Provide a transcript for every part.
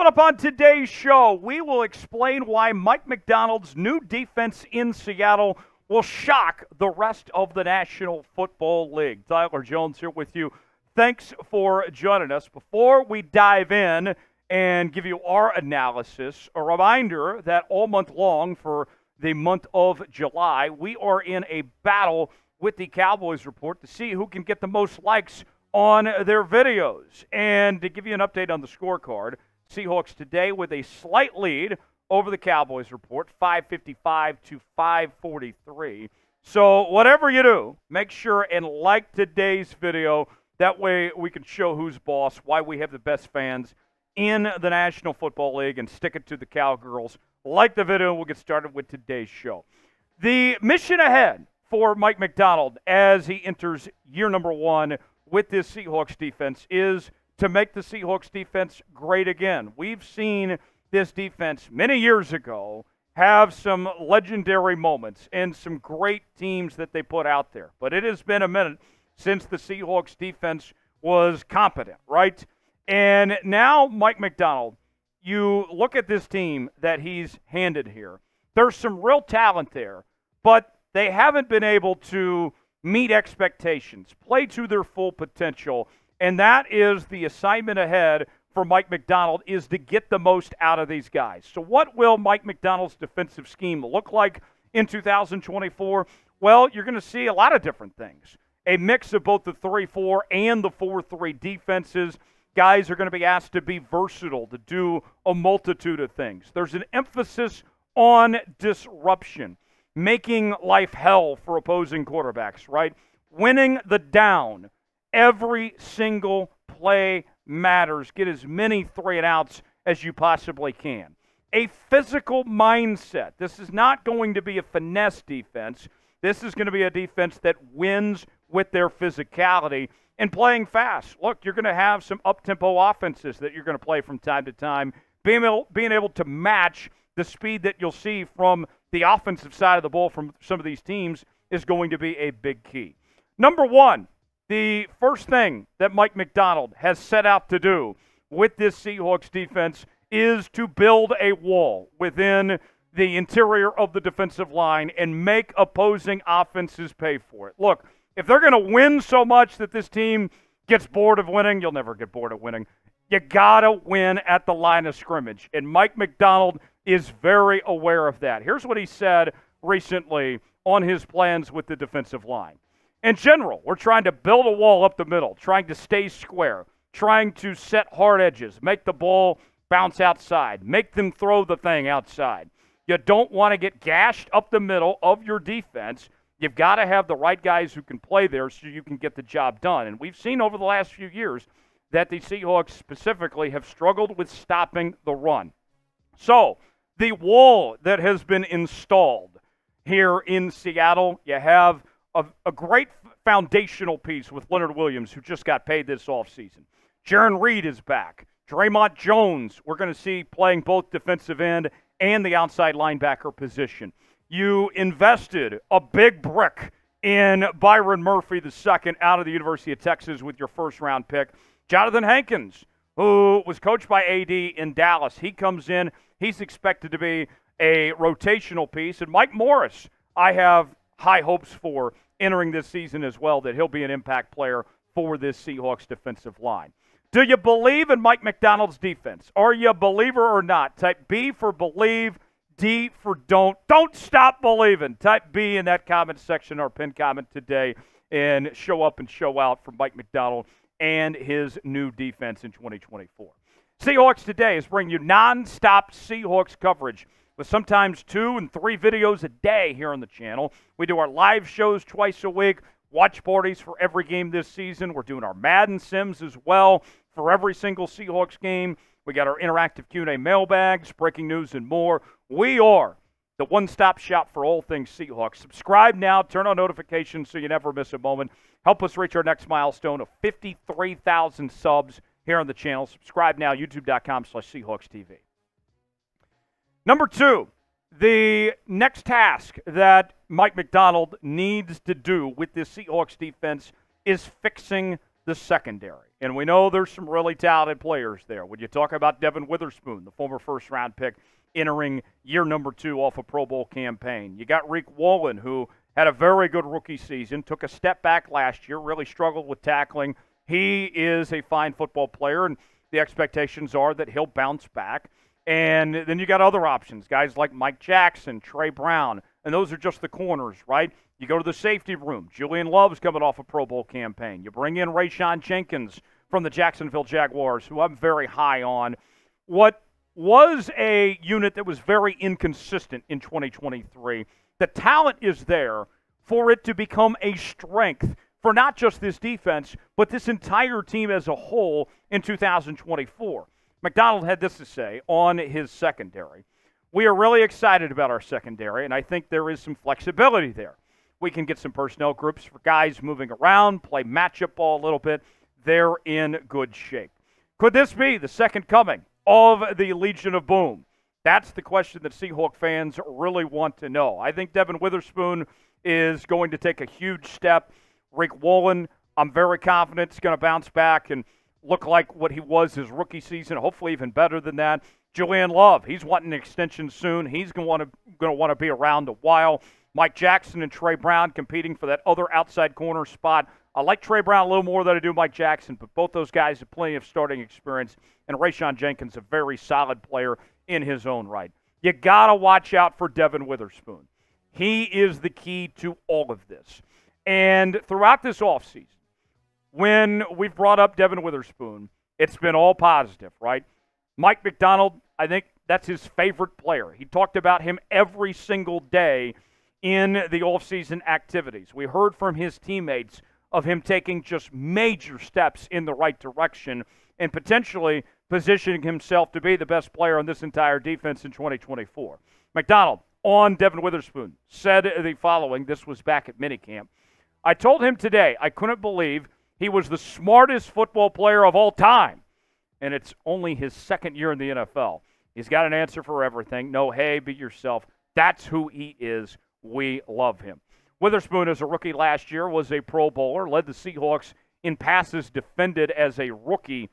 Coming up on today's show, we will explain why Mike Macdonald's new defense in Seattle will shock the rest of the National Football League. Tyler Jones here with you. Thanks for joining us. Before we dive in and give you our analysis, a reminder that all month long for the month of July, we are in a battle with the Cowboys report to see who can get the most likes on their videos. And to give you an update on the scorecard, Seahawks today with a slight lead over the Cowboys report, 555 to 543. So whatever you do, make sure and like today's video. That way we can show who's boss, why we have the best fans in the National Football League, and stick it to the Cowgirls. Like the video, we'll get started with today's show. The mission ahead for Mike Macdonald as he enters year number one with this Seahawks defense is to make the Seahawks defense great again. We've seen this defense many years ago have some legendary moments and some great teams that they put out there. But it has been a minute since the Seahawks defense was competent, right? And now Mike Macdonald, you look at this team that he's handed here. There's some real talent there, but they haven't been able to meet expectations, play to their full potential, and that is the assignment ahead for Mike Macdonald, is to get the most out of these guys. So what will Mike Macdonald's defensive scheme look like in 2024? Well, you're going to see a lot of different things. A mix of both the 3-4 and the 4-3 defenses. Guys are going to be asked to be versatile, to do a multitude of things. There's an emphasis on disruption, making life hell for opposing quarterbacks, right? Winning the down. Every single play matters. Get as many 3-and-outs as you possibly can. A physical mindset. This is not going to be a finesse defense. This is going to be a defense that wins with their physicality and playing fast. Look, you're going to have some up-tempo offenses that you're going to play from time to time. Being able to match the speed that you'll see from the offensive side of the ball from some of these teams is going to be a big key. Number one, the first thing that Mike Macdonald has set out to do with this Seahawks defense is to build a wall within the interior of the defensive line and make opposing offenses pay for it. Look, if they're going to win so much that this team gets bored of winning, you'll never get bored of winning. You got to win at the line of scrimmage, and Mike Macdonald is very aware of that. Here's what he said recently on his plans with the defensive line. In general, we're trying to build a wall up the middle, trying to stay square, trying to set hard edges, make the ball bounce outside, make them throw the thing outside. You don't want to get gashed up the middle of your defense. You've got to have the right guys who can play there so you can get the job done. And we've seen over the last few years that the Seahawks specifically have struggled with stopping the run. So the wall that has been installed here in Seattle, you have a great foundational piece with Leonard Williams, who just got paid this offseason. Jaron Reed is back. Draymond Jones, we're going to see playing both defensive end and the outside linebacker position. You invested a big brick in Byron Murphy II out of the University of Texas with your first-round pick. Jonathan Hankins, who was coached by AD in Dallas, he comes in. He's expected to be a rotational piece. And Mike Morris, I have high hopes for entering this season as well, that he'll be an impact player for this Seahawks defensive line. Do you believe in Mike Macdonald's defense? Are you a believer or not? Type B for believe, D for don't. Don't stop believing. Type B in that comment section or pinned comment today and show up and show out for Mike Macdonald and his new defense in 2024. Seahawks Today is bringing you non-stop Seahawks coverage with sometimes 2 and 3 videos a day here on the channel. We do our live shows twice a week, watch parties for every game this season. We're doing our Madden Sims as well for every single Seahawks game. We got our interactive Q&A mailbags, breaking news, and more. We are the one-stop shop for all things Seahawks. Subscribe now. Turn on notifications so you never miss a moment. Help us reach our next milestone of 53,000 subs here on the channel. Subscribe now, youtube.com/SeahawksTV. Number 2, the next task that Mike Macdonald needs to do with this Seahawks defense is fixing the secondary. And we know there's some really talented players there. When you talk about Devon Witherspoon, the former first-round pick, entering year number 2 off a Pro Bowl campaign. You got Riq Woolen, who had a very good rookie season, took a step back last year, really struggled with tackling. He is a fine football player, and the expectations are that he'll bounce back. And then you got other options, guys like Mike Jackson, Trey Brown, and those are just the corners, right? You go to the safety room. Julian Love's coming off a Pro Bowl campaign. You bring in Rayshawn Jenkins from the Jacksonville Jaguars, who I'm very high on. What was a unit that was very inconsistent in 2023. The talent is there for it to become a strength for not just this defense, but this entire team as a whole in 2024. Macdonald had this to say on his secondary. We are really excited about our secondary, and I think there is some flexibility there. We can get some personnel groups for guys moving around, play matchup ball a little bit. They're in good shape. Could this be the second coming of the Legion of Boom? That's the question that Seahawk fans really want to know. I think Devon Witherspoon is going to take a huge step. Riq Woolen, I'm very confident, is going to bounce back and look like what he was his rookie season, hopefully even better than that. Julian Love, he's wanting an extension soon. He's going to want to be around a while. Mike Jackson and Trey Brown competing for that other outside corner spot. I like Trey Brown a little more than I do Mike Jackson, but both those guys have plenty of starting experience, and Rayshawn Jenkins, a very solid player in his own right. You got to watch out for Devon Witherspoon. He is the key to all of this. And throughout this offseason, when we've brought up Devon Witherspoon, it's been all positive, right? Mike Macdonald, I think that's his favorite player. He talked about him every single day in the offseason activities. We heard from his teammates of him taking just major steps in the right direction and potentially positioning himself to be the best player on this entire defense in 2024. Macdonald, on Devon Witherspoon, said the following. This was back at minicamp. I told him today I couldn't believe he was the smartest football player of all time, and it's only his second year in the NFL. He's got an answer for everything. No, hey, be yourself. That's who he is. We love him. Witherspoon, as a rookie last year, was a Pro Bowler, led the Seahawks in passes defended as a rookie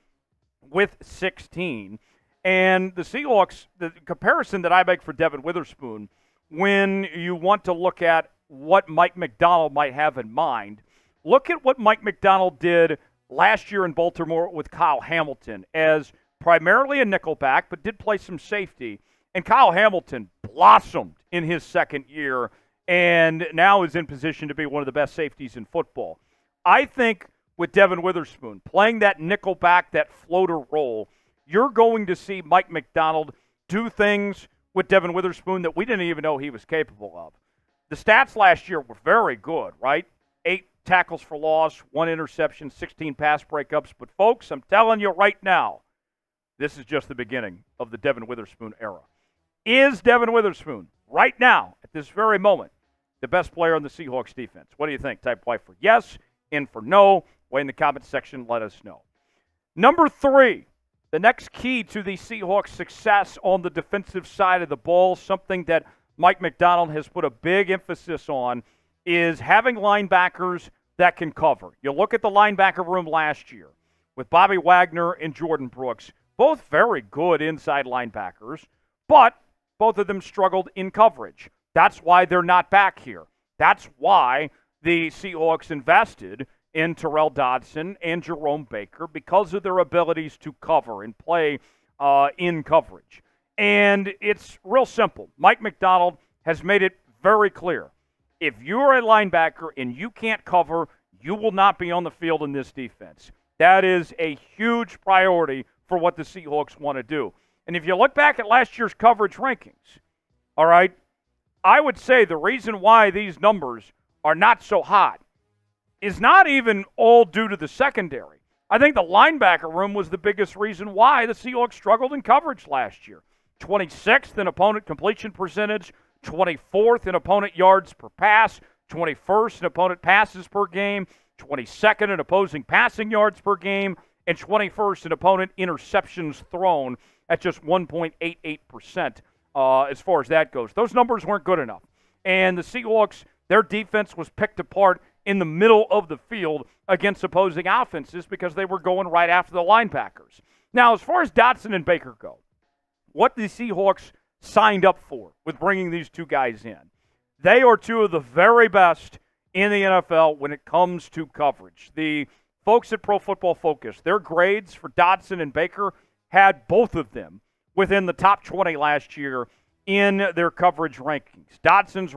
with 16. And the Seahawks, the comparison that I make for Devon Witherspoon, when you want to look at what Mike Macdonald might have in mind, look at what Mike Macdonald did last year in Baltimore with Kyle Hamilton as primarily a nickelback, but did play some safety. And Kyle Hamilton blossomed in his second year and now is in position to be one of the best safeties in football. I think with Devon Witherspoon playing that nickelback, that floater role, you're going to see Mike Macdonald do things with Devon Witherspoon that we didn't even know he was capable of. The stats last year were very good, right? 8 tackles for loss, 1 interception, 16 pass breakups. But, folks, I'm telling you right now, this is just the beginning of the Devon Witherspoon era. Is Devon Witherspoon, right now, at this very moment, the best player on the Seahawks defense? What do you think? Type Y for yes, in for no. Way in the comment section, let us know. Number 3, the next key to the Seahawks' success on the defensive side of the ball, something that Mike Macdonald has put a big emphasis on, is having linebackers that can cover. You look at the linebacker room last year with Bobby Wagner and Jordan Brooks, both very good inside linebackers, but both of them struggled in coverage. That's why they're not back here. That's why the Seahawks invested in Terrell Dodson and Jerome Baker, because of their abilities to cover and play in coverage. And it's real simple. Mike Macdonald has made it very clear. If you're a linebacker and you can't cover, you will not be on the field in this defense. That is a huge priority for what the Seahawks want to do. And if you look back at last year's coverage rankings, all right, I would say the reason why these numbers are not so hot is not even all due to the secondary. I think the linebacker room was the biggest reason why the Seahawks struggled in coverage last year. 26th in opponent completion percentage, 24th in opponent yards per pass, 21st in opponent passes per game, 22nd in opposing passing yards per game, and 21st in opponent interceptions thrown at just 1.88% as far as that goes. Those numbers weren't good enough. And the Seahawks, their defense was picked apart in the middle of the field against opposing offenses because they were going right after the linebackers. Now, as far as Dotson and Baker go, what the Seahawks signed up for with bringing these two guys in, they are two of the very best in the NFL when it comes to coverage. The folks at Pro Football Focus, their grades for Dotson and Baker had both of them within the top 20 last year in their coverage rankings. Dotson's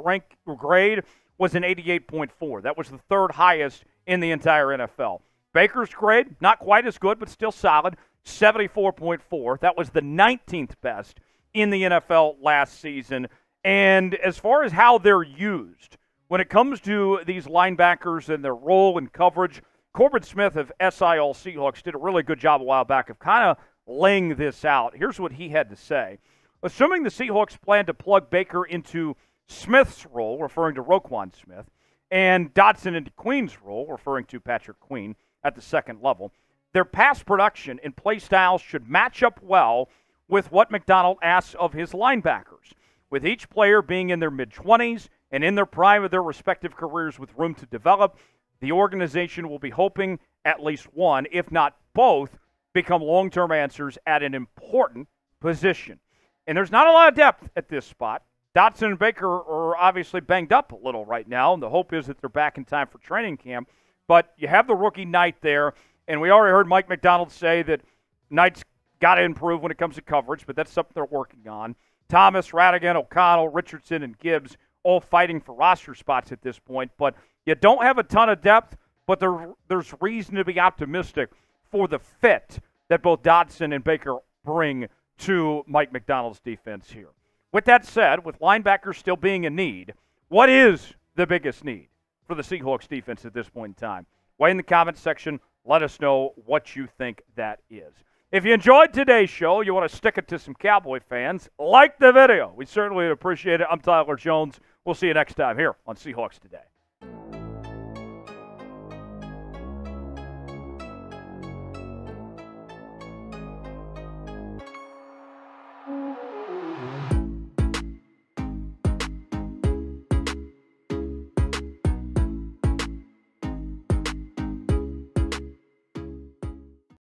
grade was an 88.4. That was the third highest in the entire NFL. Baker's grade, not quite as good, but still solid, 74.4. That was the 19th best in the NFL last season. And as far as how they're used, when it comes to these linebackers and their role in coverage, Corbin Smith of SIL Seahawks did a really good job a while back of kind of laying this out. Here's what he had to say. Assuming the Seahawks plan to plug Baker into Smith's role, referring to Roquan Smith, and Dotson into Queen's role, referring to Patrick Queen at the second level, their pass production and play styles should match up well with what Macdonald asks of his linebackers, with each player being in their mid-20s and in their prime of their respective careers with room to develop. The organization will be hoping at least one, if not both, become long-term answers at an important position. And there's not a lot of depth at this spot. Dotson and Baker are obviously banged up a little right now, and the hope is that they're back in time for training camp. But you have the rookie Knight there, and we already heard Mike Macdonald say that Knight's got to improve when it comes to coverage, but that's something they're working on. Thomas, Radigan, O'Connell, Richardson, and Gibbs all fighting for roster spots at this point. But you don't have a ton of depth, but there's reason to be optimistic for the fit that both Dotson and Baker bring to Mike Macdonald's defense here. With that said, with linebackers still being a need, what is the biggest need for the Seahawks defense at this point in time? Weigh in the comments section. Let us know what you think that is. If you enjoyed today's show, you want to stick it to some Cowboy fans, like the video. We certainly would appreciate it. I'm Tyler Jones. We'll see you next time here on Seahawks Today.